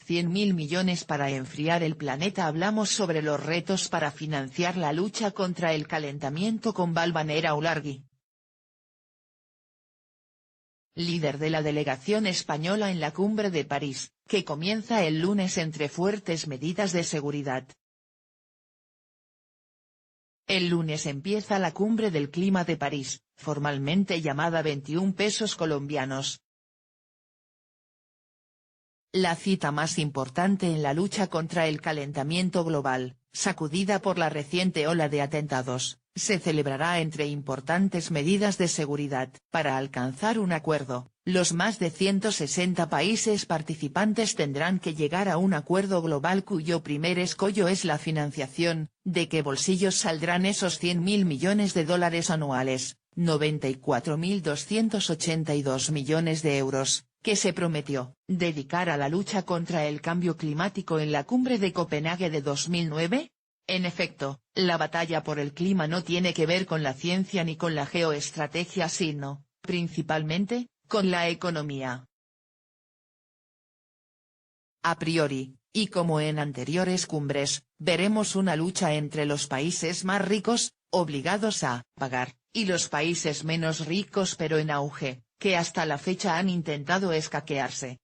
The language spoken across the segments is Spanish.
100.000 millones para enfriar el planeta. Hablamos sobre los retos para financiar la lucha contra el calentamiento con Valvanera Ulargui, líder de la delegación española en la Cumbre de París, que comienza el lunes entre fuertes medidas de seguridad. El lunes empieza la Cumbre del Clima de París, formalmente llamada 21 pesos colombianos. La cita más importante en la lucha contra el calentamiento global, sacudida por la reciente ola de atentados, se celebrará entre importantes medidas de seguridad. Para alcanzar un acuerdo, los más de 160 países participantes tendrán que llegar a un acuerdo global cuyo primer escollo es la financiación. ¿De qué bolsillos saldrán esos 100.000 millones de dólares anuales, 94.282 millones de euros, que se prometió dedicar a la lucha contra el cambio climático en la Cumbre de Copenhague de 2009? En efecto, la batalla por el clima no tiene que ver con la ciencia ni con la geoestrategia sino, principalmente, con la economía. A priori, y como en anteriores cumbres, veremos una lucha entre los países más ricos, obligados a pagar, y los países menos ricos pero en auge, que hasta la fecha han intentado escaquearse.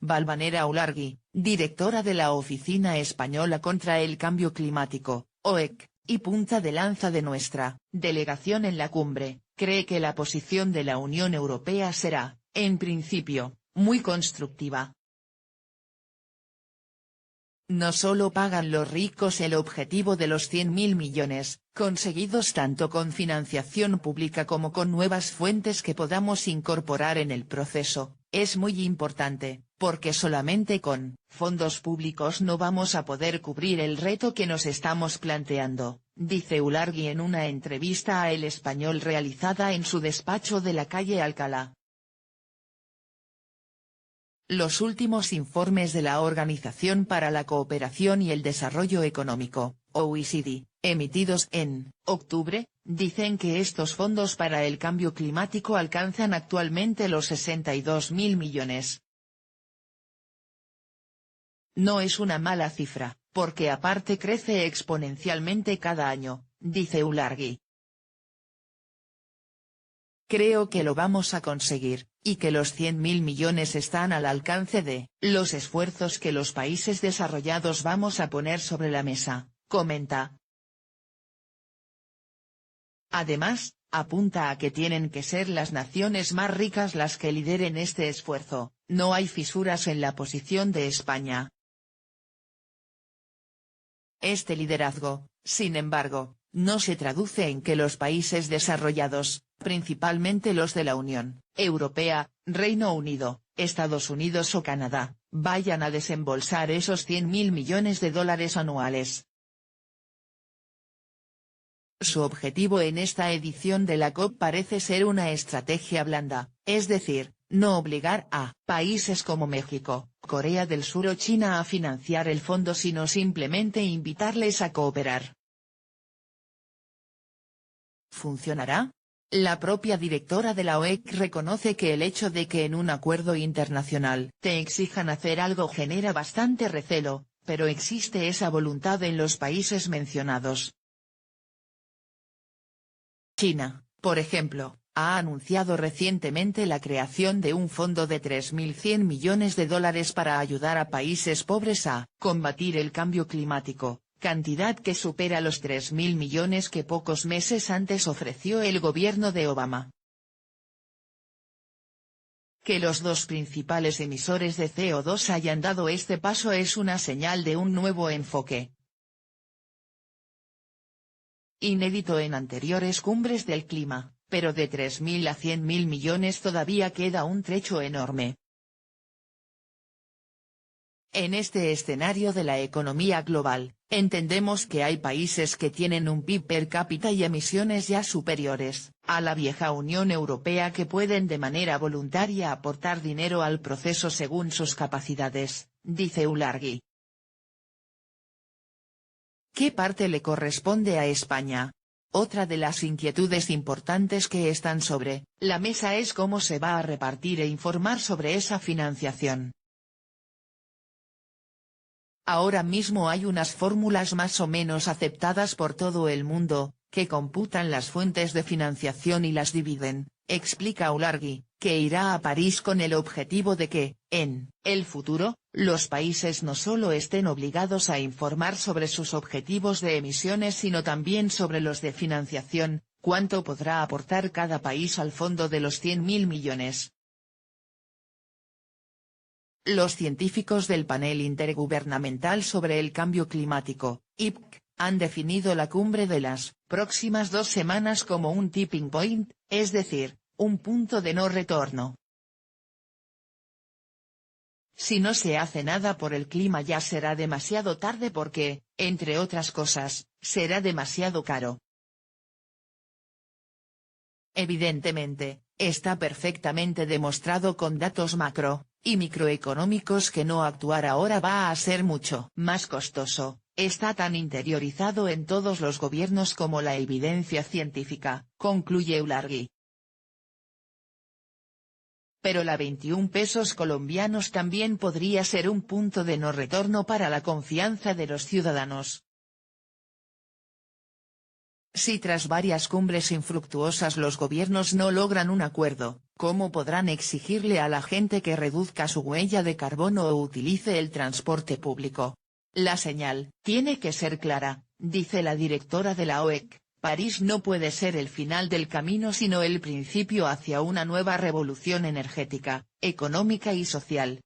Valvanera Ulargui, directora de la Oficina Española contra el Cambio Climático, OEC, y punta de lanza de nuestra delegación en la cumbre, cree que la posición de la Unión Europea será, en principio, muy constructiva. No solo pagan los ricos el objetivo de los 100.000 millones, conseguidos tanto con financiación pública como con nuevas fuentes que podamos incorporar en el proceso, es muy importante, porque solamente con fondos públicos no vamos a poder cubrir el reto que nos estamos planteando, dice Ulargui en una entrevista a El Español realizada en su despacho de la calle Alcalá. Los últimos informes de la Organización para la Cooperación y el Desarrollo Económico, OECD, emitidos en octubre, dicen que estos fondos para el cambio climático alcanzan actualmente los 62.000 millones. No es una mala cifra, porque aparte crece exponencialmente cada año, dice Ulargui. Creo que lo vamos a conseguir, y que los 100.000 millones están al alcance de los esfuerzos que los países desarrollados vamos a poner sobre la mesa, comenta. Además, apunta a que tienen que ser las naciones más ricas las que lideren este esfuerzo, no hay fisuras en la posición de España. Este liderazgo, sin embargo, no se traduce en que los países desarrollados, principalmente los de la Unión Europea, Reino Unido, Estados Unidos o Canadá, vayan a desembolsar esos 100.000 millones de dólares anuales. Su objetivo en esta edición de la COP parece ser una estrategia blanda, es decir, no obligar a países como México, Corea del Sur o China a financiar el fondo sino simplemente invitarles a cooperar. ¿Funcionará? La propia directora de la OEC reconoce que el hecho de que en un acuerdo internacional te exijan hacer algo genera bastante recelo, pero existe esa voluntad en los países mencionados. China, por ejemplo, ha anunciado recientemente la creación de un fondo de 3.100 millones de dólares para ayudar a países pobres a combatir el cambio climático, cantidad que supera los 3.000 millones que pocos meses antes ofreció el gobierno de Obama. Que los dos principales emisores de CO2 hayan dado este paso es una señal de un nuevo enfoque. Inédito en anteriores cumbres del clima, pero de 3.000 a 100.000 millones todavía queda un trecho enorme. En este escenario de la economía global, entendemos que hay países que tienen un PIB per cápita y emisiones ya superiores a la vieja Unión Europea que pueden de manera voluntaria aportar dinero al proceso según sus capacidades, dice Ulargui. ¿Qué parte le corresponde a España? Otra de las inquietudes importantes que están sobre la mesa es cómo se va a repartir e informar sobre esa financiación. Ahora mismo hay unas fórmulas más o menos aceptadas por todo el mundo, que computan las fuentes de financiación y las dividen, explica Olargui, que irá a París con el objetivo de que, en el futuro, los países no solo estén obligados a informar sobre sus objetivos de emisiones sino también sobre los de financiación, cuánto podrá aportar cada país al fondo de los 100.000 millones. Los científicos del Panel Intergubernamental sobre el Cambio Climático, IPCC, han definido la cumbre de las próximas 2 semanas como un tipping point, es decir, un punto de no retorno. Si no se hace nada por el clima ya será demasiado tarde porque, entre otras cosas, será demasiado caro. Evidentemente, está perfectamente demostrado con datos macro y microeconómicos que no actuar ahora va a ser mucho más costoso, está tan interiorizado en todos los gobiernos como la evidencia científica, concluye Olargui. Pero la 21 pesos colombianos también podría ser un punto de no retorno para la confianza de los ciudadanos. Si tras varias cumbres infructuosas los gobiernos no logran un acuerdo, ¿cómo podrán exigirle a la gente que reduzca su huella de carbono o utilice el transporte público? La señal tiene que ser clara, dice la directora de la OEC, París no puede ser el final del camino sino el principio hacia una nueva revolución energética, económica y social.